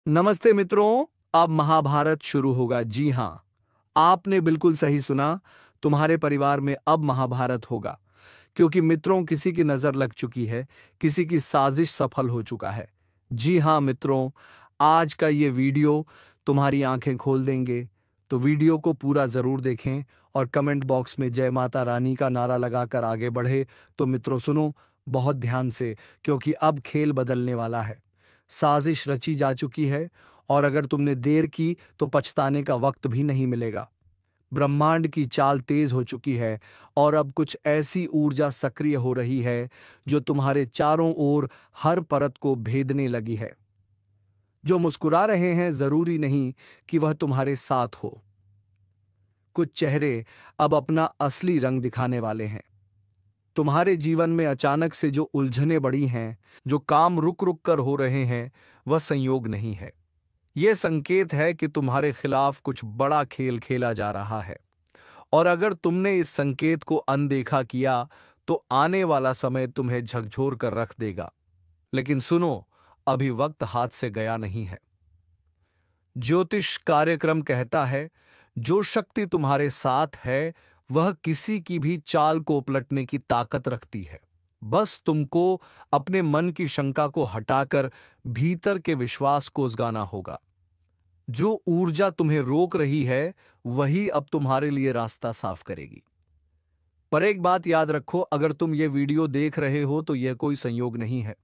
नमस्ते मित्रों। अब महाभारत शुरू होगा। जी हाँ, आपने बिल्कुल सही सुना। तुम्हारे परिवार में अब महाभारत होगा, क्योंकि मित्रों किसी की नजर लग चुकी है, किसी की साजिश सफल हो चुका है। जी हाँ मित्रों, आज का ये वीडियो तुम्हारी आंखें खोल देंगे। तो वीडियो को पूरा जरूर देखें और कमेंट बॉक्स में जय माता रानी का नारा लगाकर आगे बढ़े। तो मित्रों सुनो बहुत ध्यान से, क्योंकि अब खेल बदलने वाला है। साजिश रची जा चुकी है, और अगर तुमने देर की तो पछताने का वक्त भी नहीं मिलेगा। ब्रह्मांड की चाल तेज हो चुकी है, और अब कुछ ऐसी ऊर्जा सक्रिय हो रही है जो तुम्हारे चारों ओर हर परत को भेदने लगी है। जो मुस्कुरा रहे हैं जरूरी नहीं कि वह तुम्हारे साथ हो। कुछ चेहरे अब अपना असली रंग दिखाने वाले हैं। तुम्हारे जीवन में अचानक से जो उलझनें बढ़ी हैं, जो काम रुक रुक कर हो रहे हैं, वह संयोग नहीं है। यह संकेत है कि तुम्हारे खिलाफ कुछ बड़ा खेल खेला जा रहा है। और अगर तुमने इस संकेत को अनदेखा किया तो आने वाला समय तुम्हें झकझोर कर रख देगा। लेकिन सुनो, अभी वक्त हाथ से गया नहीं है। ज्योतिष कार्यक्रम कहता है, जो शक्ति तुम्हारे साथ है वह किसी की भी चाल को पलटने की ताकत रखती है। बस तुमको अपने मन की शंका को हटाकर भीतर के विश्वास को उजगाना होगा। जो ऊर्जा तुम्हें रोक रही है वही अब तुम्हारे लिए रास्ता साफ करेगी। पर एक बात याद रखो, अगर तुम ये वीडियो देख रहे हो तो यह कोई संयोग नहीं है।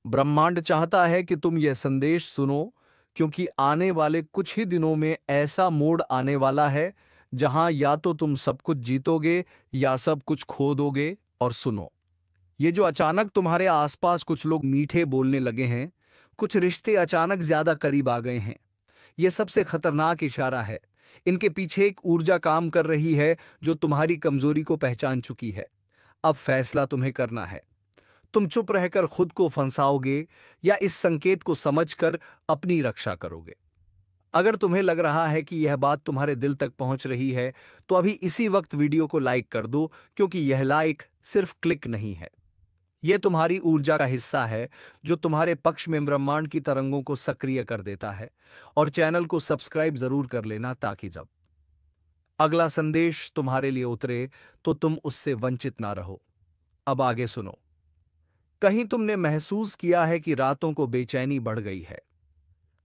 ब्रह्मांड चाहता है कि तुम यह संदेश सुनो, क्योंकि आने वाले कुछ ही दिनों में ऐसा मोड़ आने वाला है जहां या तो तुम सब कुछ जीतोगे या सब कुछ खो दोगे। और सुनो, ये जो अचानक तुम्हारे आसपास कुछ लोग मीठे बोलने लगे हैं, कुछ रिश्ते अचानक ज्यादा करीब आ गए हैं, यह सबसे खतरनाक इशारा है। इनके पीछे एक ऊर्जा काम कर रही है जो तुम्हारी कमजोरी को पहचान चुकी है। अब फैसला तुम्हें करना है। तुम चुप रहकर खुद को फंसाओगे या इस संकेत को समझकर अपनी रक्षा करोगे। अगर तुम्हें लग रहा है कि यह बात तुम्हारे दिल तक पहुंच रही है तो अभी इसी वक्त वीडियो को लाइक कर दो, क्योंकि यह लाइक सिर्फ क्लिक नहीं है, यह तुम्हारी ऊर्जा का हिस्सा है जो तुम्हारे पक्ष में ब्रह्मांड की तरंगों को सक्रिय कर देता है। और चैनल को सब्सक्राइब जरूर कर लेना, ताकि जब अगला संदेश तुम्हारे लिए उतरे तो तुम उससे वंचित ना रहो। अब आगे सुनो। कहीं तुमने महसूस किया है कि रातों को बेचैनी बढ़ गई है,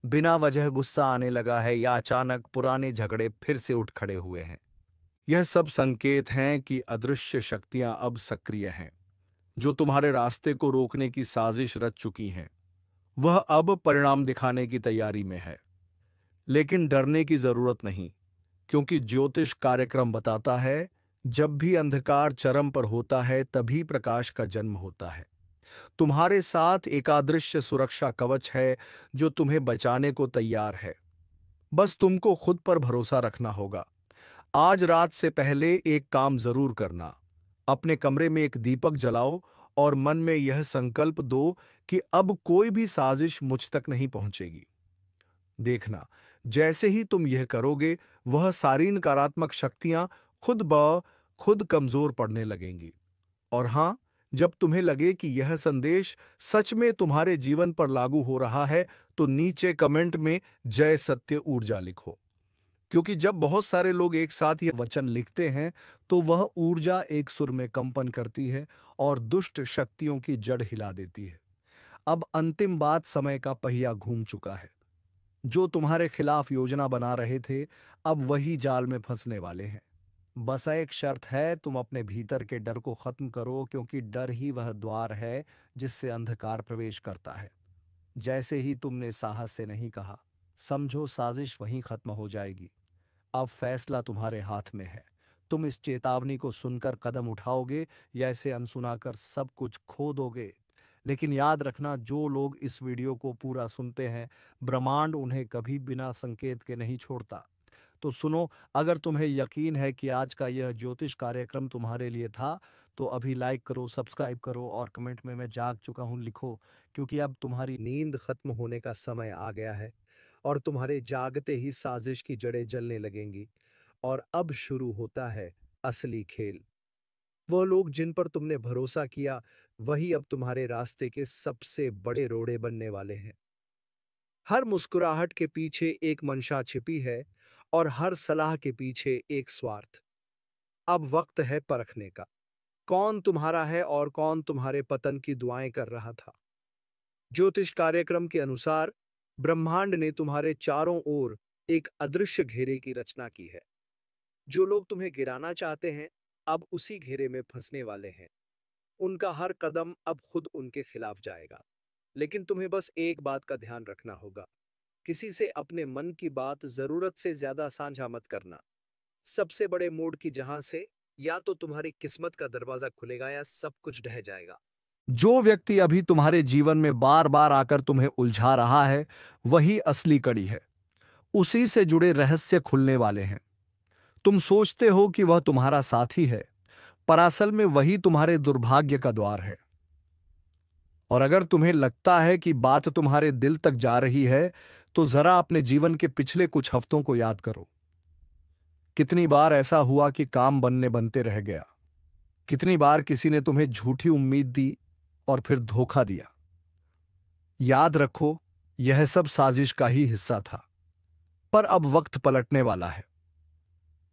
बिना वजह गुस्सा आने लगा है, या अचानक पुराने झगड़े फिर से उठ खड़े हुए हैं? यह सब संकेत हैं कि अदृश्य शक्तियां अब सक्रिय हैं, जो तुम्हारे रास्ते को रोकने की साजिश रच चुकी हैं। वह अब परिणाम दिखाने की तैयारी में है। लेकिन डरने की जरूरत नहीं, क्योंकि ज्योतिष कार्यक्रम बताता है, जब भी अंधकार चरम पर होता है तभी प्रकाश का जन्म होता है। तुम्हारे साथ एक अदृश्य सुरक्षा कवच है जो तुम्हें बचाने को तैयार है। बस तुमको खुद पर भरोसा रखना होगा। आज रात से पहले एक काम जरूर करना। अपने कमरे में एक दीपक जलाओ और मन में यह संकल्प दो कि अब कोई भी साजिश मुझ तक नहीं पहुंचेगी। देखना, जैसे ही तुम यह करोगे, वह सारी नकारात्मक शक्तियां खुद ब खुद कमजोर पड़ने लगेंगी। और हां, जब तुम्हें लगे कि यह संदेश सच में तुम्हारे जीवन पर लागू हो रहा है, तो नीचे कमेंट में जय सत्य ऊर्जा लिखो। क्योंकि जब बहुत सारे लोग एक साथ यह वचन लिखते हैं तो वह ऊर्जा एक सुर में कंपन करती है और दुष्ट शक्तियों की जड़ हिला देती है। अब अंतिम बात, समय का पहिया घूम चुका है। जो तुम्हारे खिलाफ योजना बना रहे थे, अब वही जाल में फंसने वाले हैं। बस एक शर्त है, तुम अपने भीतर के डर को खत्म करो, क्योंकि डर ही वह द्वार है जिससे अंधकार प्रवेश करता है। जैसे ही तुमने साहस से नहीं कहा, समझो साजिश वहीं खत्म हो जाएगी। अब फैसला तुम्हारे हाथ में है। तुम इस चेतावनी को सुनकर कदम उठाओगे या इसे अनसुना कर सब कुछ खो दोगे। लेकिन याद रखना, जो लोग इस वीडियो को पूरा सुनते हैं, ब्रह्मांड उन्हें कभी बिना संकेत के नहीं छोड़ता। तो सुनो, अगर तुम्हें यकीन है कि आज का यह ज्योतिष कार्यक्रम तुम्हारे लिए था, तो अभी लाइक करो, सब्सक्राइब करो और कमेंट में मैं जाग चुका हूं लिखो, क्योंकि अब तुम्हारी नींद खत्म होने का समय आ गया है और तुम्हारे जागते ही साजिश की जड़ें जलने लगेंगी। और अब शुरू होता है असली खेल। वह लोग जिन पर तुमने भरोसा किया, वही अब तुम्हारे रास्ते के सबसे बड़े रोड़े बनने वाले हैं। हर मुस्कुराहट के पीछे एक मंशा छिपी है और हर सलाह के पीछे एक स्वार्थ। अब वक्त है परखने का। कौन तुम्हारा है और कौन तुम्हारे पतन की दुआएं कर रहा था। ज्योतिष कार्यक्रम के अनुसार ब्रह्मांड ने तुम्हारे चारों ओर एक अदृश्य घेरे की रचना की है। जो लोग तुम्हें गिराना चाहते हैं, अब उसी घेरे में फंसने वाले हैं। उनका हर कदम अब खुद उनके खिलाफ जाएगा। लेकिन तुम्हें बस एक बात का ध्यान रखना होगा। किसी से अपने मन की बात जरूरत से ज्यादा साझा मत करना। सबसे बड़े मोड़ की जहां से या तो तुम्हारी किस्मत का दरवाजा खुलेगा या सब कुछ ढह जाएगा। जो व्यक्ति अभी तुम्हारे जीवन में बार बार आकर तुम्हें उलझा रहा है, वही असली कड़ी है। उसी से जुड़े रहस्य खुलने वाले हैं। तुम सोचते हो कि वह तुम्हारा साथी है, पर असल में वही तुम्हारे दुर्भाग्य का द्वार है। और अगर तुम्हें लगता है कि बात तुम्हारे दिल तक जा रही है, तो जरा अपने जीवन के पिछले कुछ हफ्तों को याद करो। कितनी बार ऐसा हुआ कि काम बनते रह गया। कितनी बार किसी ने तुम्हें झूठी उम्मीद दी और फिर धोखा दिया। याद रखो, यह सब साजिश का ही हिस्सा था। पर अब वक्त पलटने वाला है।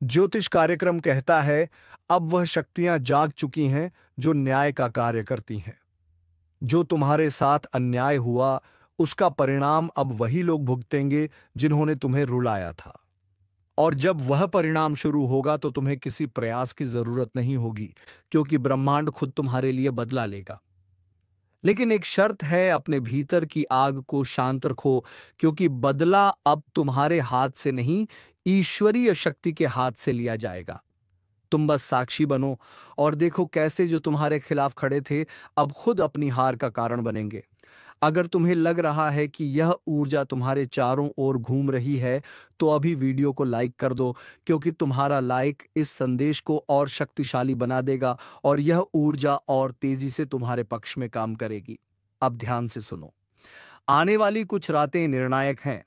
ज्योतिष कार्यक्रम कहता है, अब वह शक्तियां जाग चुकी हैं जो न्याय का कार्य करती हैं। जो तुम्हारे साथ अन्याय हुआ, उसका परिणाम अब वही लोग भुगतेंगे जिन्होंने तुम्हें रुलाया था। और जब वह परिणाम शुरू होगा तो तुम्हें किसी प्रयास की जरूरत नहीं होगी, क्योंकि ब्रह्मांड खुद तुम्हारे लिए बदला लेगा। लेकिन एक शर्त है, अपने भीतर की आग को शांत रखो, क्योंकि बदला अब तुम्हारे हाथ से नहीं, ईश्वरीय शक्ति के हाथ से लिया जाएगा। तुम बस साक्षी बनो और देखो कैसे जो तुम्हारे खिलाफ खड़े थे अब खुद अपनी हार का कारण बनेंगे। अगर तुम्हें लग रहा है कि यह ऊर्जा तुम्हारे चारों ओर घूम रही है, तो अभी वीडियो को लाइक कर दो, क्योंकि तुम्हारा लाइक इस संदेश को और शक्तिशाली बना देगा और यह ऊर्जा और तेजी से तुम्हारे पक्ष में काम करेगी। अब ध्यान से सुनो। आने वाली कुछ रातें निर्णायक हैं।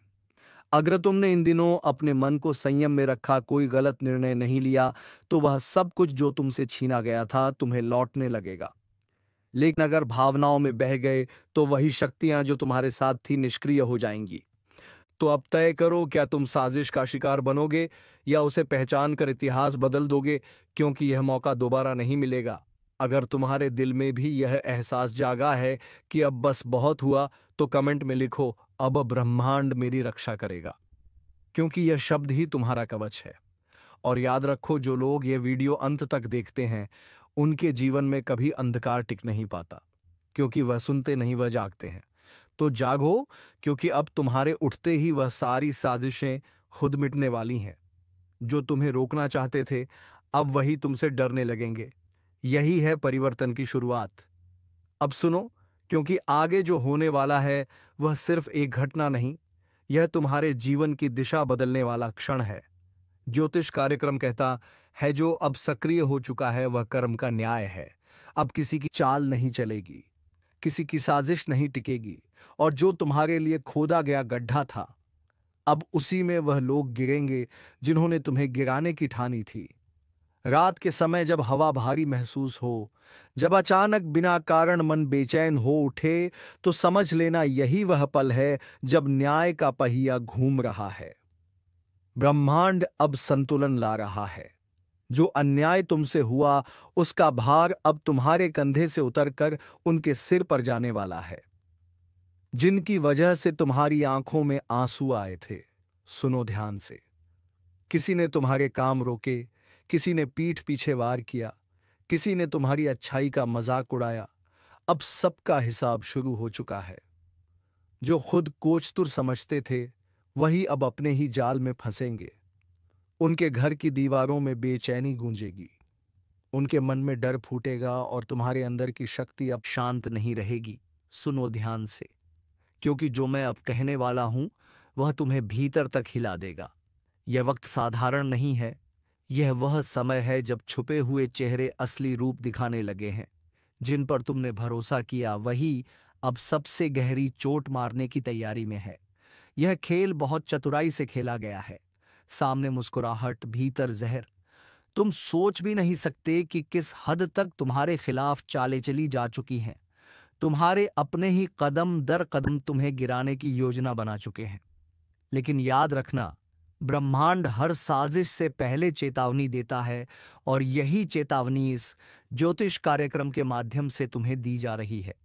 अगर तुमने इन दिनों अपने मन को संयम में रखा, कोई गलत निर्णय नहीं लिया, तो वह सब कुछ जो तुमसे छीना गया था तुम्हें लौटने लगेगा। लेकिन अगर भावनाओं में बह गए, तो वही शक्तियां जो तुम्हारे साथ थी निष्क्रिय हो जाएंगी। तो अब तय करो, क्या तुम साजिश का शिकार बनोगे या उसे पहचान कर इतिहास बदल दोगे, क्योंकि यह मौका दोबारा नहीं मिलेगा। अगर तुम्हारे दिल में भी यह एहसास जागा है कि अब बस बहुत हुआ, तो कमेंट में लिखो, अब ब्रह्मांड मेरी रक्षा करेगा, क्योंकि यह शब्द ही तुम्हारा कवच है। और याद रखो, जो लोग ये वीडियो अंत तक देखते हैं, उनके जीवन में कभी अंधकार टिक नहीं पाता, क्योंकि वह सुनते नहीं, वह जागते हैं। तो जागो, क्योंकि अब तुम्हारे उठते ही वह सारी साजिशें खुद मिटने वाली हैं। जो तुम्हें रोकना चाहते थे, अब वही तुमसे डरने लगेंगे। यही है परिवर्तन की शुरुआत। अब सुनो, क्योंकि आगे जो होने वाला है वह सिर्फ एक घटना नहीं, यह तुम्हारे जीवन की दिशा बदलने वाला क्षण है। ज्योतिष कार्यक्रम कहता है, जो अब सक्रिय हो चुका है वह कर्म का न्याय है। अब किसी की चाल नहीं चलेगी, किसी की साजिश नहीं टिकेगी, और जो तुम्हारे लिए खोदा गया गड्ढा था, अब उसी में वह लोग गिरेंगे जिन्होंने तुम्हें गिराने की ठानी थी। रात के समय जब हवा भारी महसूस हो, जब अचानक बिना कारण मन बेचैन हो उठे, तो समझ लेना यही वह पल है जब न्याय का पहिया घूम रहा है। ब्रह्मांड अब संतुलन ला रहा है। जो अन्याय तुमसे हुआ, उसका भार अब तुम्हारे कंधे से उतरकर उनके सिर पर जाने वाला है, जिनकी वजह से तुम्हारी आंखों में आंसू आए थे। सुनो ध्यान से। किसी ने तुम्हारे काम रोके, किसी ने पीठ पीछे वार किया, किसी ने तुम्हारी अच्छाई का मजाक उड़ाया। अब सबका हिसाब शुरू हो चुका है। जो खुद कोचतुर समझते थे, वही अब अपने ही जाल में फंसेंगे। उनके घर की दीवारों में बेचैनी गूंजेगी, उनके मन में डर फूटेगा और तुम्हारे अंदर की शक्ति अब शांत नहीं रहेगी। सुनो ध्यान से, क्योंकि जो मैं अब कहने वाला हूं वह तुम्हें भीतर तक हिला देगा। यह वक्त साधारण नहीं है। यह वह समय है जब छुपे हुए चेहरे असली रूप दिखाने लगे हैं। जिन पर तुमने भरोसा किया, वही अब सबसे गहरी चोट मारने की तैयारी में है। यह खेल बहुत चतुराई से खेला गया है। सामने मुस्कुराहट, भीतर जहर। तुम सोच भी नहीं सकते कि किस हद तक तुम्हारे खिलाफ चालें चली जा चुकी हैं। तुम्हारे अपने ही कदम दर कदम तुम्हें गिराने की योजना बना चुके हैं। लेकिन याद रखना, ब्रह्मांड हर साजिश से पहले चेतावनी देता है, और यही चेतावनी इस ज्योतिष कार्यक्रम के माध्यम से तुम्हें दी जा रही है।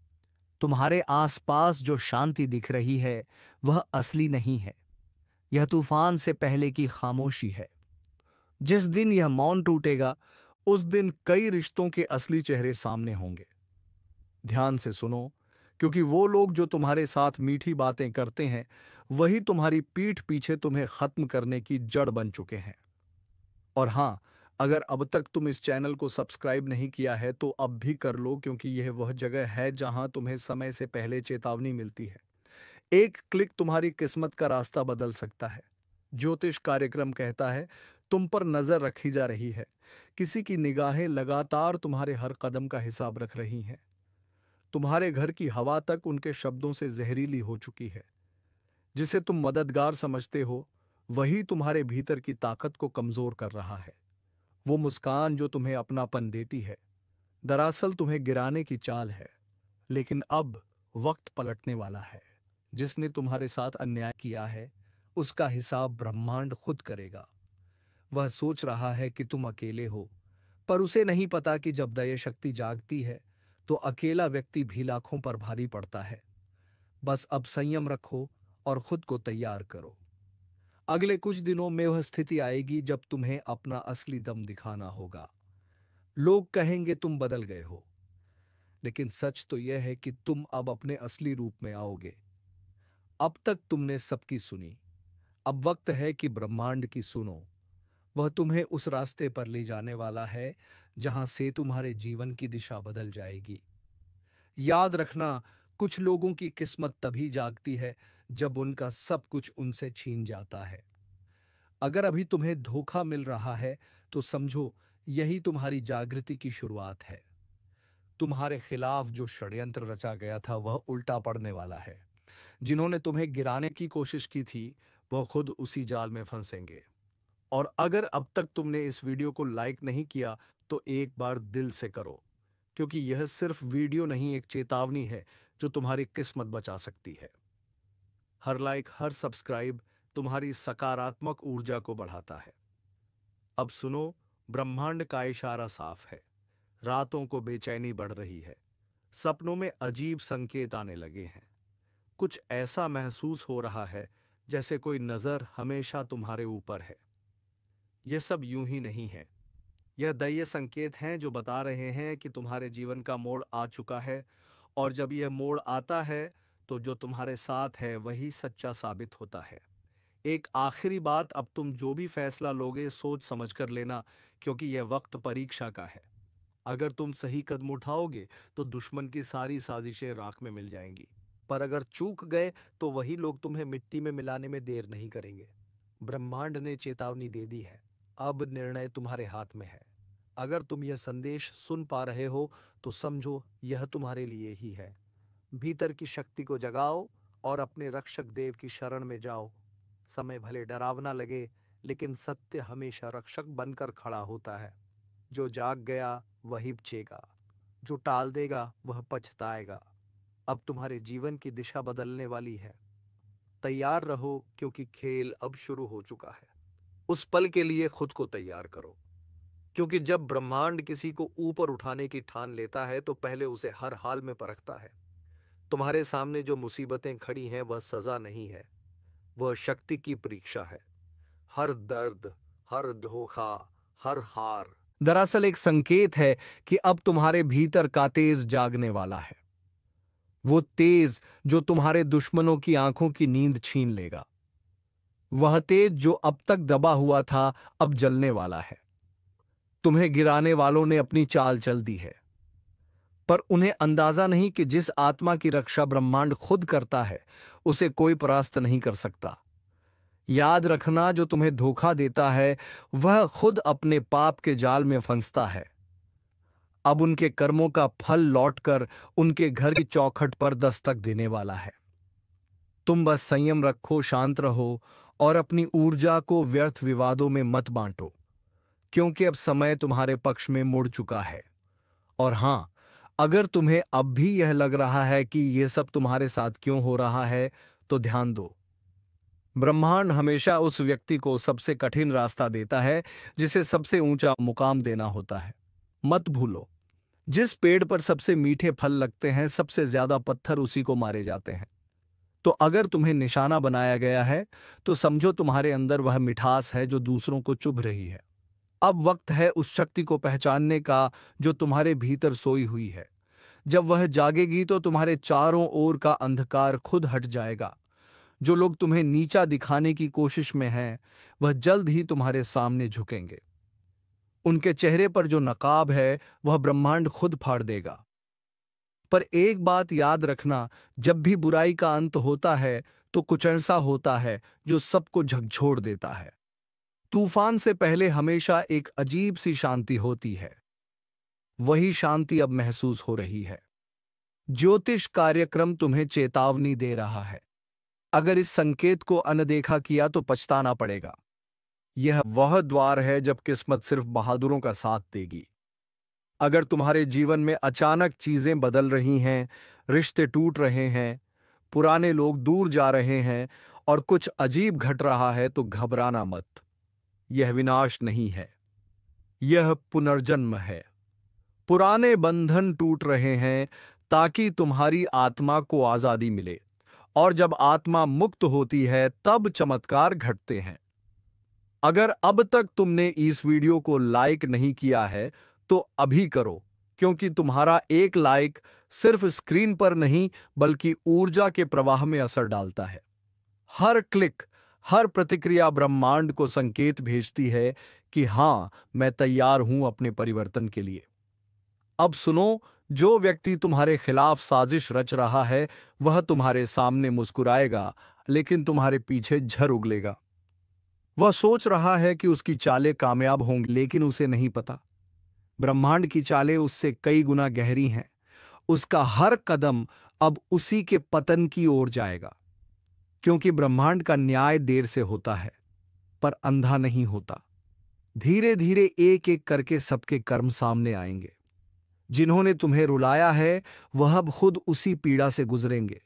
तुम्हारे आसपास जो शांति दिख रही है वह असली नहीं है। यह तूफान से पहले की खामोशी है। जिस दिन यह मौन टूटेगा, उस दिन कई रिश्तों के असली चेहरे सामने होंगे। ध्यान से सुनो, क्योंकि वो लोग जो तुम्हारे साथ मीठी बातें करते हैं, वही तुम्हारी पीठ पीछे तुम्हें खत्म करने की जड़ बन चुके हैं। और हां, अगर अब तक तुम इस चैनल को सब्सक्राइब नहीं किया है तो अब भी कर लो, क्योंकि यह वह जगह है जहां तुम्हें समय से पहले चेतावनी मिलती है। एक क्लिक तुम्हारी किस्मत का रास्ता बदल सकता है। ज्योतिष कार्यक्रम कहता है, तुम पर नजर रखी जा रही है। किसी की निगाहें लगातार तुम्हारे हर कदम का हिसाब रख रही हैं। तुम्हारे घर की हवा तक उनके शब्दों से जहरीली हो चुकी है। जिसे तुम मददगार समझते हो, वही तुम्हारे भीतर की ताकत को कमजोर कर रहा है। वो मुस्कान जो तुम्हें अपनापन देती है, दरअसल तुम्हें गिराने की चाल है। लेकिन अब वक्त पलटने वाला है। जिसने तुम्हारे साथ अन्याय किया है, उसका हिसाब ब्रह्मांड खुद करेगा। वह सोच रहा है कि तुम अकेले हो, पर उसे नहीं पता कि जब दया शक्ति जागती है तो अकेला व्यक्ति भी लाखों पर भारी पड़ता है। बस अब संयम रखो और खुद को तैयार करो। अगले कुछ दिनों में वह स्थिति आएगी जब तुम्हें अपना असली दम दिखाना होगा। लोग कहेंगे तुम बदल गए हो, लेकिन सच तो यह है कि तुम अब अपने असली रूप में आओगे। अब तक तुमने सबकी सुनी, अब वक्त है कि ब्रह्मांड की सुनो। वह तुम्हें उस रास्ते पर ले जाने वाला है जहां से तुम्हारे जीवन की दिशा बदल जाएगी। याद रखना, कुछ लोगों की किस्मत तभी जागती है जब उनका सब कुछ उनसे छीन जाता है। अगर अभी तुम्हें धोखा मिल रहा है तो समझो, यही तुम्हारी जागृति की शुरुआत है। तुम्हारे खिलाफ जो षड्यंत्र रचा गया था वह उल्टा पड़ने वाला है। जिन्होंने तुम्हें गिराने की कोशिश की थी, वह खुद उसी जाल में फंसेंगे। और अगर अब तक तुमने इस वीडियो को लाइक नहीं किया तो एक बार दिल से करो, क्योंकि यह सिर्फ वीडियो नहीं, एक चेतावनी है जो तुम्हारी किस्मत बचा सकती है। हर लाइक, हर सब्सक्राइब तुम्हारी सकारात्मक ऊर्जा को बढ़ाता है। अब सुनो, ब्रह्मांड का इशारा साफ है। रातों को बेचैनी बढ़ रही है। सपनों में अजीब संकेत आने लगे हैं। कुछ ऐसा महसूस हो रहा है जैसे कोई नजर हमेशा तुम्हारे ऊपर है। यह सब यूं ही नहीं है। यह दैवीय संकेत हैं जो बता रहे हैं कि तुम्हारे जीवन का मोड़ आ चुका है। और जब यह मोड़ आता है तो जो तुम्हारे साथ है वही सच्चा साबित होता है। एक आखिरी बात, अब तुम जो भी फैसला लोगे सोच समझ कर लेना, क्योंकि यह वक्त परीक्षा का है। अगर तुम सही कदम उठाओगे तो दुश्मन की सारी साजिशें राख में मिल जाएंगी, पर अगर चूक गए तो वही लोग तुम्हें मिट्टी में मिलाने में देर नहीं करेंगे। ब्रह्मांड ने चेतावनी दे दी है, अब निर्णय तुम्हारे हाथ में है। अगर तुम यह संदेश सुन पा रहे हो तो समझो यह तुम्हारे लिए ही है। भीतर की शक्ति को जगाओ और अपने रक्षक देव की शरण में जाओ। समय भले डरावना लगे, लेकिन सत्य हमेशा रक्षक बनकर खड़ा होता है। जो जाग गया वही बचेगा, जो टाल देगा वह पछताएगा। अब तुम्हारे जीवन की दिशा बदलने वाली है। तैयार रहो, क्योंकि खेल अब शुरू हो चुका है। उस पल के लिए खुद को तैयार करो, क्योंकि जब ब्रह्मांड किसी को ऊपर उठाने की ठान लेता है तो पहले उसे हर हाल में परखता है। तुम्हारे सामने जो मुसीबतें खड़ी हैं वह सजा नहीं है, वह शक्ति की परीक्षा है। हर दर्द, हर धोखा, हर हार दरअसल एक संकेत है कि अब तुम्हारे भीतर का तेज जागने वाला है। वो तेज जो तुम्हारे दुश्मनों की आंखों की नींद छीन लेगा। वह तेज जो अब तक दबा हुआ था, अब जलने वाला है। तुम्हें गिराने वालों ने अपनी चाल चल दी है, पर उन्हें अंदाजा नहीं कि जिस आत्मा की रक्षा ब्रह्मांड खुद करता है, उसे कोई परास्त नहीं कर सकता। याद रखना, जो तुम्हें धोखा देता है वह खुद अपने पाप के जाल में फंसता है। अब उनके कर्मों का फल लौटकर उनके घर की चौखट पर दस्तक देने वाला है। तुम बस संयम रखो, शांत रहो और अपनी ऊर्जा को व्यर्थ विवादों में मत बांटो, क्योंकि अब समय तुम्हारे पक्ष में मुड़ चुका है। और हां, अगर तुम्हें अब भी यह लग रहा है कि यह सब तुम्हारे साथ क्यों हो रहा है, तो ध्यान दो। ब्रह्मांड हमेशा उस व्यक्ति को सबसे कठिन रास्ता देता है जिसे सबसे ऊंचा मुकाम देना होता है। मत भूलो, जिस पेड़ पर सबसे मीठे फल लगते हैं, सबसे ज्यादा पत्थर उसी को मारे जाते हैं। तो अगर तुम्हें निशाना बनाया गया है, तो समझो तुम्हारे अंदर वह मिठास है जो दूसरों को चुभ रही है। अब वक्त है उस शक्ति को पहचानने का जो तुम्हारे भीतर सोई हुई है। जब वह जागेगी तो तुम्हारे चारों ओर का अंधकार खुद हट जाएगा। जो लोग तुम्हें नीचा दिखाने की कोशिश में हैं, वह जल्द ही तुम्हारे सामने झुकेंगे। उनके चेहरे पर जो नकाब है, वह ब्रह्मांड खुद फाड़ देगा। पर एक बात याद रखना, जब भी बुराई का अंत होता है, तो कुछ ऐसा होता है जो सबको झकझोर देता है। तूफान से पहले हमेशा एक अजीब सी शांति होती है। वही शांति अब महसूस हो रही है। ज्योतिष कार्यक्रम तुम्हें चेतावनी दे रहा है। अगर इस संकेत को अनदेखा किया तो पछताना पड़ेगा। यह वह द्वार है जब किस्मत सिर्फ बहादुरों का साथ देगी। अगर तुम्हारे जीवन में अचानक चीजें बदल रही हैं, रिश्ते टूट रहे हैं, पुराने लोग दूर जा रहे हैं और कुछ अजीब घट रहा है, तो घबराना मत। यह विनाश नहीं है, यह पुनर्जन्म है। पुराने बंधन टूट रहे हैं ताकि तुम्हारी आत्मा को आजादी मिले, और जब आत्मा मुक्त होती है तब चमत्कार घटते हैं। अगर अब तक तुमने इस वीडियो को लाइक नहीं किया है, तो अभी करो, क्योंकि तुम्हारा एक लाइक सिर्फ स्क्रीन पर नहीं बल्कि ऊर्जा के प्रवाह में असर डालता है। हर क्लिक, हर प्रतिक्रिया ब्रह्मांड को संकेत भेजती है कि हां, मैं तैयार हूं अपने परिवर्तन के लिए। अब सुनो, जो व्यक्ति तुम्हारे खिलाफ साजिश रच रहा है, वह तुम्हारे सामने मुस्कुराएगा, लेकिन तुम्हारे पीछे झर उगलेगा। वह सोच रहा है कि उसकी चालें कामयाब होंगी, लेकिन उसे नहीं पता ब्रह्मांड की चालें उससे कई गुना गहरी हैं। उसका हर कदम अब उसी के पतन की ओर जाएगा, क्योंकि ब्रह्मांड का न्याय देर से होता है, पर अंधा नहीं होता। धीरे धीरे एक एक करके सबके कर्म सामने आएंगे। जिन्होंने तुम्हें रुलाया है, वह अब खुद उसी पीड़ा से गुजरेंगे।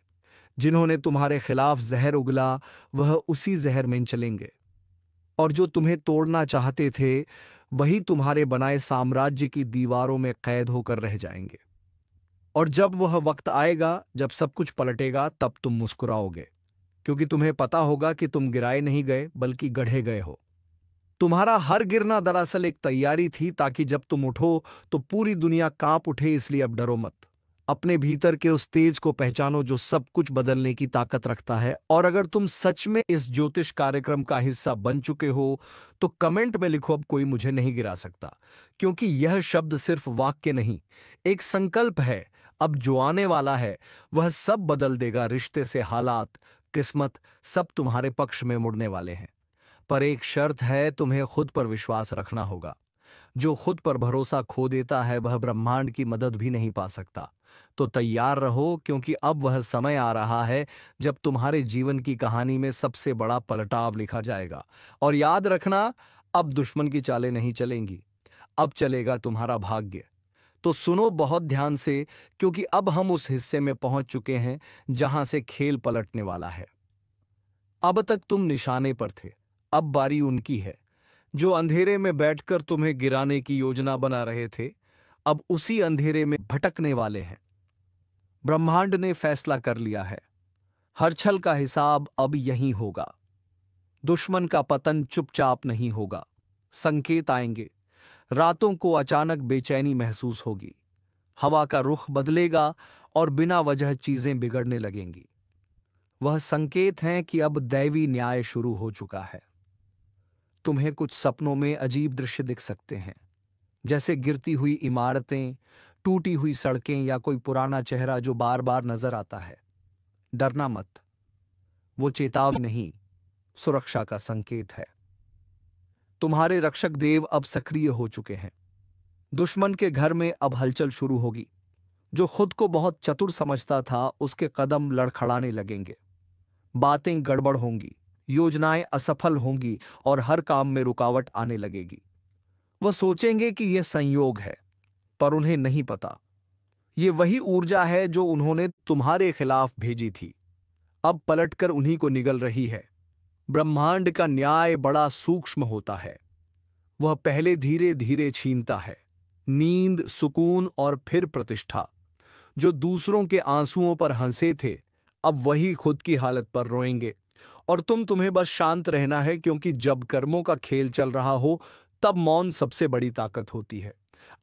जिन्होंने तुम्हारे खिलाफ जहर उगला, वह उसी जहर में चलेंगे। और जो तुम्हें तोड़ना चाहते थे, वही तुम्हारे बनाए साम्राज्य की दीवारों में कैद होकर रह जाएंगे। और जब वह वक्त आएगा, जब सब कुछ पलटेगा, तब तुम मुस्कुराओगे, क्योंकि तुम्हें पता होगा कि तुम गिराए नहीं गए बल्कि गढ़े गए हो। तुम्हारा हर गिरना दरअसल एक तैयारी थी, ताकि जब तुम उठो तो पूरी दुनिया कांप उठे। इसलिए अब डरो मत। अपने भीतर के उस तेज को पहचानो जो सब कुछ बदलने की ताकत रखता है। और अगर तुम सच में इस ज्योतिष कार्यक्रम का हिस्सा बन चुके हो, तो कमेंट में लिखो, अब कोई मुझे नहीं गिरा सकता, क्योंकि यह शब्द सिर्फ वाक्य नहीं, एक संकल्प है। अब जो आने वाला है वह सब बदल देगा। रिश्ते से हालात, किस्मत, सब तुम्हारे पक्ष में मुड़ने वाले हैं। पर एक शर्त है, तुम्हें खुद पर विश्वास रखना होगा। जो खुद पर भरोसा खो देता है, वह ब्रह्मांड की मदद भी नहीं पा सकता। तो तैयार रहो, क्योंकि अब वह समय आ रहा है जब तुम्हारे जीवन की कहानी में सबसे बड़ा पलटाव लिखा जाएगा। और याद रखना, अब दुश्मन की चालें नहीं चलेंगी, अब चलेगा तुम्हारा भाग्य। तो सुनो बहुत ध्यान से, क्योंकि अब हम उस हिस्से में पहुंच चुके हैं जहां से खेल पलटने वाला है। अब तक तुम निशाने पर थे, अब बारी उनकी है जो अंधेरे में बैठकर तुम्हें गिराने की योजना बना रहे थे। अब उसी अंधेरे में भटकने वाले हैं। ब्रह्मांड ने फैसला कर लिया है। हर छल का हिसाब अब यहीं होगा। दुश्मन का पतन चुपचाप नहीं होगा। संकेत आएंगे। रातों को अचानक बेचैनी महसूस होगी। हवा का रुख बदलेगा और बिना वजह चीजें बिगड़ने लगेंगी। वह संकेत हैं कि अब दैवी न्याय शुरू हो चुका है। तुम्हें कुछ सपनों में अजीब दृश्य दिख सकते हैं, जैसे गिरती हुई इमारतें, टूटी हुई सड़कें या कोई पुराना चेहरा जो बार बार नजर आता है। डरना मत, वो चेतावनी नहीं, सुरक्षा का संकेत है। तुम्हारे रक्षक देव अब सक्रिय हो चुके हैं। दुश्मन के घर में अब हलचल शुरू होगी। जो खुद को बहुत चतुर समझता था, उसके कदम लड़खड़ाने लगेंगे। बातें गड़बड़ होंगी, योजनाएं असफल होंगी और हर काम में रुकावट आने लगेगी। वह सोचेंगे कि यह संयोग है, पर उन्हें नहीं पता, ये वही ऊर्जा है जो उन्होंने तुम्हारे खिलाफ भेजी थी, अब पलटकर उन्हीं को निगल रही है। ब्रह्मांड का न्याय बड़ा सूक्ष्म होता है। वह पहले धीरे धीरे छीनता है नींद, सुकून और फिर प्रतिष्ठा। जो दूसरों के आंसुओं पर हंसे थे, अब वही खुद की हालत पर रोएंगे। और तुम्हें बस शांत रहना है, क्योंकि जब कर्मों का खेल चल रहा हो तब मौन सबसे बड़ी ताकत होती है।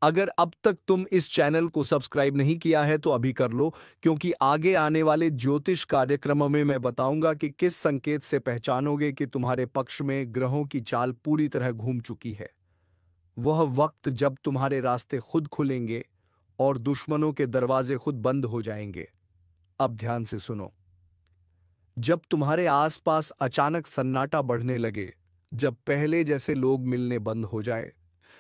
अगर अब तक तुम इस चैनल को सब्सक्राइब नहीं किया है तो अभी कर लो, क्योंकि आगे आने वाले ज्योतिष कार्यक्रमों में मैं बताऊंगा कि किस संकेत से पहचानोगे कि तुम्हारे पक्ष में ग्रहों की चाल पूरी तरह घूम चुकी है। वह वक्त जब तुम्हारे रास्ते खुद खुलेंगे और दुश्मनों के दरवाजे खुद बंद हो जाएंगे। अब ध्यान से सुनो। जब तुम्हारे आसपास अचानक सन्नाटा बढ़ने लगे, जब पहले जैसे लोग मिलने बंद हो जाए,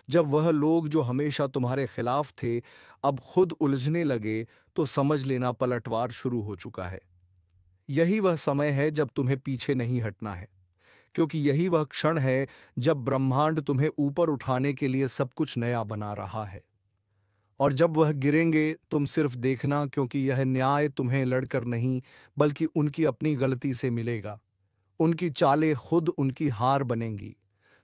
जब वह लोग जो हमेशा तुम्हारे खिलाफ थे अब खुद उलझने लगे, तो समझ लेना पलटवार शुरू हो चुका है। यही वह समय है जब तुम्हें पीछे नहीं हटना है, क्योंकि यही वह क्षण है जब ब्रह्मांड तुम्हें ऊपर उठाने के लिए सब कुछ नया बना रहा है। और जब वह गिरेंगे तुम सिर्फ देखना, क्योंकि यह न्याय तुम्हें लड़कर नहीं बल्कि उनकी अपनी गलती से मिलेगा। उनकी चालें खुद उनकी हार बनेंगी।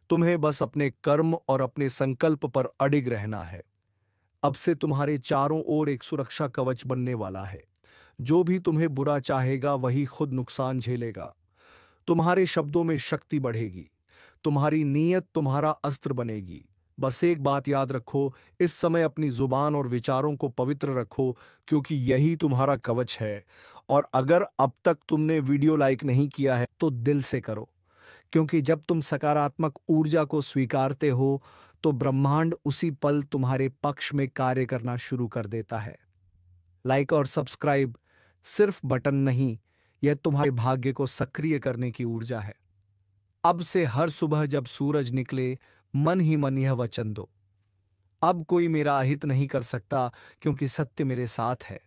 तुम्हें बस अपने कर्म और अपने संकल्प पर अडिग रहना है। अब से तुम्हारे चारों ओर एक सुरक्षा कवच बनने वाला है। जो भी तुम्हें बुरा चाहेगा वही खुद नुकसान झेलेगा। तुम्हारे शब्दों में शक्ति बढ़ेगी। तुम्हारी नीयत तुम्हारा अस्त्र बनेगी। बस एक बात याद रखो, इस समय अपनी जुबान और विचारों को पवित्र रखो, क्योंकि यही तुम्हारा कवच है। और अगर अब तक तुमने वीडियो लाइक नहीं किया है तो दिल से करो, क्योंकि जब तुम सकारात्मक ऊर्जा को स्वीकारते हो तो ब्रह्मांड उसी पल तुम्हारे पक्ष में कार्य करना शुरू कर देता है। लाइक और सब्सक्राइब सिर्फ बटन नहीं, यह तुम्हारे भाग्य को सक्रिय करने की ऊर्जा है। अब से हर सुबह जब सूरज निकले, मन ही मन यह वचन दो, अब कोई मेरा अहित नहीं कर सकता, क्योंकि सत्य मेरे साथ है।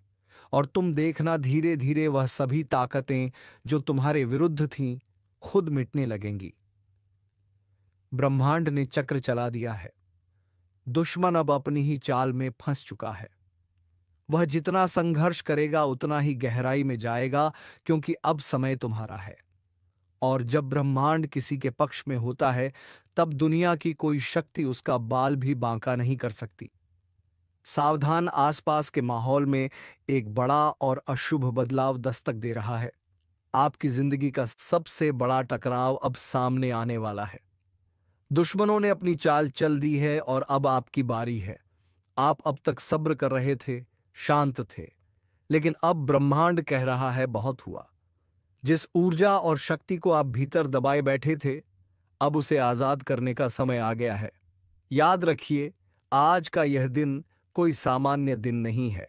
और तुम देखना, धीरे धीरे वह सभी ताकतें जो तुम्हारे विरुद्ध थीं खुद मिटने लगेंगी। ब्रह्मांड ने चक्र चला दिया है। दुश्मन अब अपनी ही चाल में फंस चुका है। वह जितना संघर्ष करेगा उतना ही गहराई में जाएगा, क्योंकि अब समय तुम्हारा है। और जब ब्रह्मांड किसी के पक्ष में होता है तब दुनिया की कोई शक्ति उसका बाल भी बांका नहीं कर सकती। सावधान, आसपास के माहौल में एक बड़ा और अशुभ बदलाव दस्तक दे रहा है। आपकी जिंदगी का सबसे बड़ा टकराव अब सामने आने वाला है। दुश्मनों ने अपनी चाल चल दी है और अब आपकी बारी है। आप अब तक सब्र कर रहे थे, शांत थे, लेकिन अब ब्रह्मांड कह रहा है बहुत हुआ। जिस ऊर्जा और शक्ति को आप भीतर दबाए बैठे थे, अब उसे आजाद करने का समय आ गया है। याद रखिए, आज का यह दिन कोई सामान्य दिन नहीं है।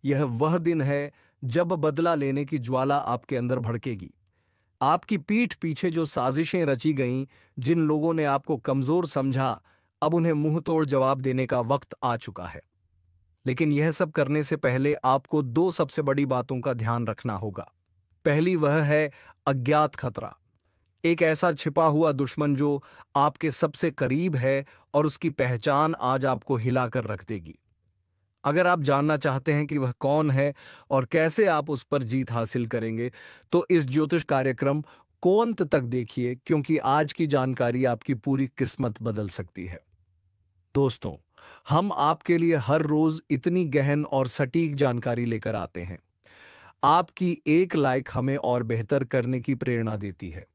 यह वह दिन है जब बदला लेने की ज्वाला आपके अंदर भड़केगी। आपकी पीठ पीछे जो साजिशें रची गईं, जिन लोगों ने आपको कमजोर समझा, अब उन्हें मुंह तोड़ जवाब देने का वक्त आ चुका है। लेकिन यह सब करने से पहले आपको दो सबसे बड़ी बातों का ध्यान रखना होगा। पहली वह है अज्ञात खतरा, एक ऐसा छिपा हुआ दुश्मन जो आपके सबसे करीब है और उसकी पहचान आज आपको हिलाकर रख देगी। अगर आप जानना चाहते हैं कि वह कौन है और कैसे आप उस पर जीत हासिल करेंगे, तो इस ज्योतिष कार्यक्रम को अंत तक देखिए, क्योंकि आज की जानकारी आपकी पूरी किस्मत बदल सकती है। दोस्तों, हम आपके लिए हर रोज इतनी गहन और सटीक जानकारी लेकर आते हैं। आपकी एक लाइक हमें और बेहतर करने की प्रेरणा देती है।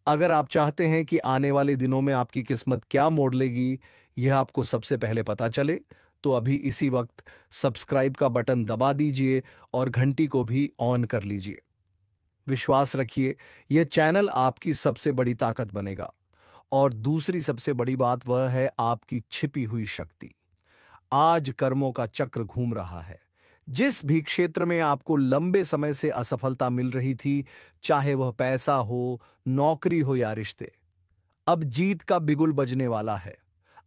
अगर आप चाहते हैं कि आने वाले दिनों में आपकी किस्मत क्या मोड़ लेगी, यह आपको सबसे पहले पता चले, तो अभी इसी वक्त सब्सक्राइब का बटन दबा दीजिए और घंटी को भी ऑन कर लीजिए। विश्वास रखिए, यह चैनल आपकी सबसे बड़ी ताकत बनेगा। और दूसरी सबसे बड़ी बात वह है आपकी छिपी हुई शक्ति। आज कर्मों का चक्र घूम रहा है। जिस भी क्षेत्र में आपको लंबे समय से असफलता मिल रही थी, चाहे वह पैसा हो, नौकरी हो या रिश्ते, अब जीत का बिगुल बजने वाला है।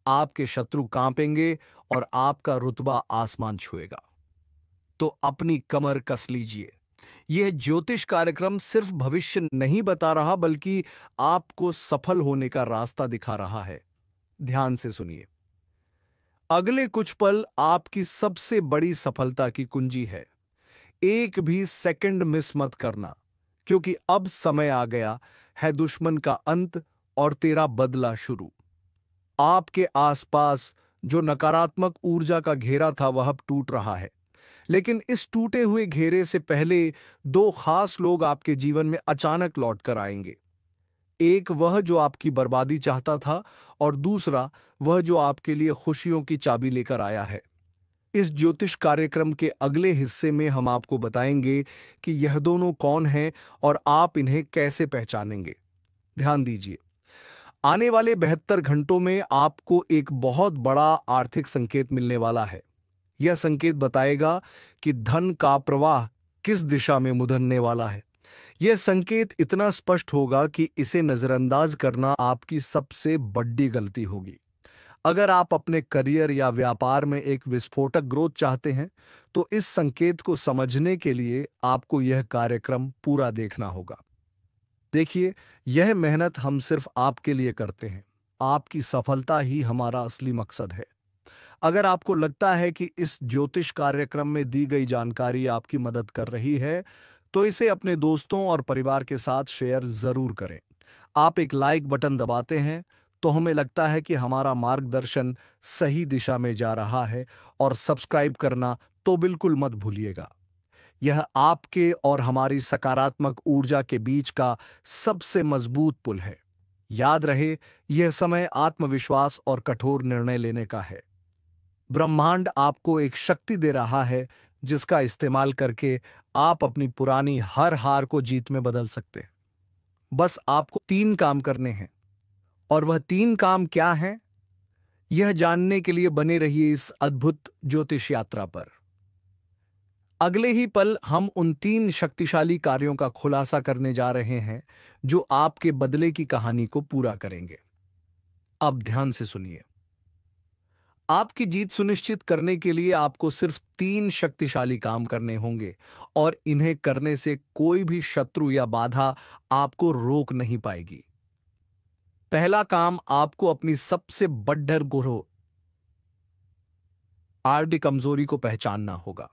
आपके शत्रु कांपेंगे और आपका रुतबा आसमान छुएगा। तो अपनी कमर कस लीजिए। यह ज्योतिष कार्यक्रम सिर्फ भविष्य नहीं बता रहा, बल्कि आपको सफल होने का रास्ता दिखा रहा है। ध्यान से सुनिए। अगले कुछ पल आपकी सबसे बड़ी सफलता की कुंजी है। एक भी सेकंड मिस मत करना, क्योंकि अब समय आ गया है दुश्मन का अंत और तेरा बदला शुरू। आपके आसपास जो नकारात्मक ऊर्जा का घेरा था वह अब टूट रहा है, लेकिन इस टूटे हुए घेरे से पहले दो खास लोग आपके जीवन में अचानक लौट कर आएंगे। एक वह जो आपकी बर्बादी चाहता था, और दूसरा वह जो आपके लिए खुशियों की चाबी लेकर आया है। इस ज्योतिष कार्यक्रम के अगले हिस्से में हम आपको बताएंगे कि यह दोनों कौन हैं और आप इन्हें कैसे पहचानेंगे। ध्यान दीजिए, आने वाले 72 घंटों में आपको एक बहुत बड़ा आर्थिक संकेत मिलने वाला है। यह संकेत बताएगा कि धन का प्रवाह किस दिशा में मुड़ने वाला है। यह संकेत इतना स्पष्ट होगा कि इसे नजरअंदाज करना आपकी सबसे बड़ी गलती होगी। अगर आप अपने करियर या व्यापार में एक विस्फोटक ग्रोथ चाहते हैं, तो इस संकेत को समझने के लिए आपको यह कार्यक्रम पूरा देखना होगा। देखिए, यह मेहनत हम सिर्फ आपके लिए करते हैं। आपकी सफलता ही हमारा असली मकसद है। अगर आपको लगता है कि इस ज्योतिष कार्यक्रम में दी गई जानकारी आपकी मदद कर रही है, तो इसे अपने दोस्तों और परिवार के साथ शेयर जरूर करें। आप एक लाइक बटन दबाते हैं तो हमें लगता है कि हमारा मार्गदर्शन सही दिशा में जा रहा है, और सब्सक्राइब करना तो बिल्कुल मत भूलिएगा। यह आपके और हमारी सकारात्मक ऊर्जा के बीच का सबसे मजबूत पुल है। याद रहे, यह समय आत्मविश्वास और कठोर निर्णय लेने का है। ब्रह्मांड आपको एक शक्ति दे रहा है जिसका इस्तेमाल करके आप अपनी पुरानी हर हार को जीत में बदल सकते हैं। बस आपको 3 काम करने हैं, और वह 3 काम क्या हैं, यह जानने के लिए बने रहिए इस अद्भुत ज्योतिष यात्रा पर। अगले ही पल हम उन 3 शक्तिशाली कार्यों का खुलासा करने जा रहे हैं जो आपके बदले की कहानी को पूरा करेंगे। अब ध्यान से सुनिए। आपकी जीत सुनिश्चित करने के लिए आपको सिर्फ 3 शक्तिशाली काम करने होंगे, और इन्हें करने से कोई भी शत्रु या बाधा आपको रोक नहीं पाएगी। पहला काम, आपको अपनी सबसे बड्डर गुरु आरडी कमजोरी को पहचानना होगा।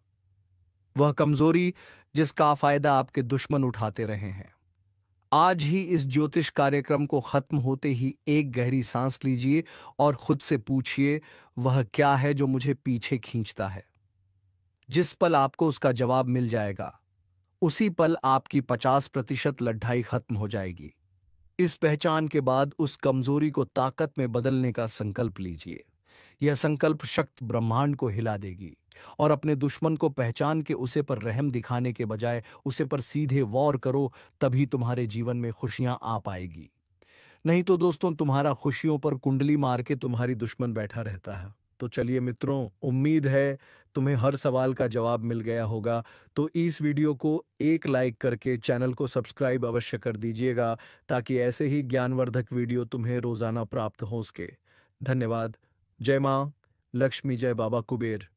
वह कमजोरी जिसका फायदा आपके दुश्मन उठाते रहे हैं। आज ही इस ज्योतिष कार्यक्रम को खत्म होते ही एक गहरी सांस लीजिए और खुद से पूछिए, वह क्या है जो मुझे पीछे खींचता है। जिस पल आपको उसका जवाब मिल जाएगा, उसी पल आपकी 50% लड़ाई खत्म हो जाएगी। इस पहचान के बाद उस कमजोरी को ताकत में बदलने का संकल्प लीजिए। यह संकल्प शक्ति ब्रह्मांड को हिला देगी, और अपने दुश्मन को पहचान के उसे पर रहम दिखाने के बजाय उसे पर सीधे वॉर करो। तभी तुम्हारे जीवन में खुशियां आ पाएगी। नहीं तो दोस्तों, तुम्हारा खुशियों पर कुंडली मार के तुम्हारी दुश्मन बैठा रहता है। तो चलिए मित्रों, उम्मीद है तुम्हें हर सवाल का जवाब मिल गया होगा। तो इस वीडियो को एक लाइक करके चैनल को सब्सक्राइब अवश्य कर दीजिएगा, ताकि ऐसे ही ज्ञानवर्धक वीडियो तुम्हें रोजाना प्राप्त हो सके। धन्यवाद। जय मां लक्ष्मी, जय बाबा कुबेर।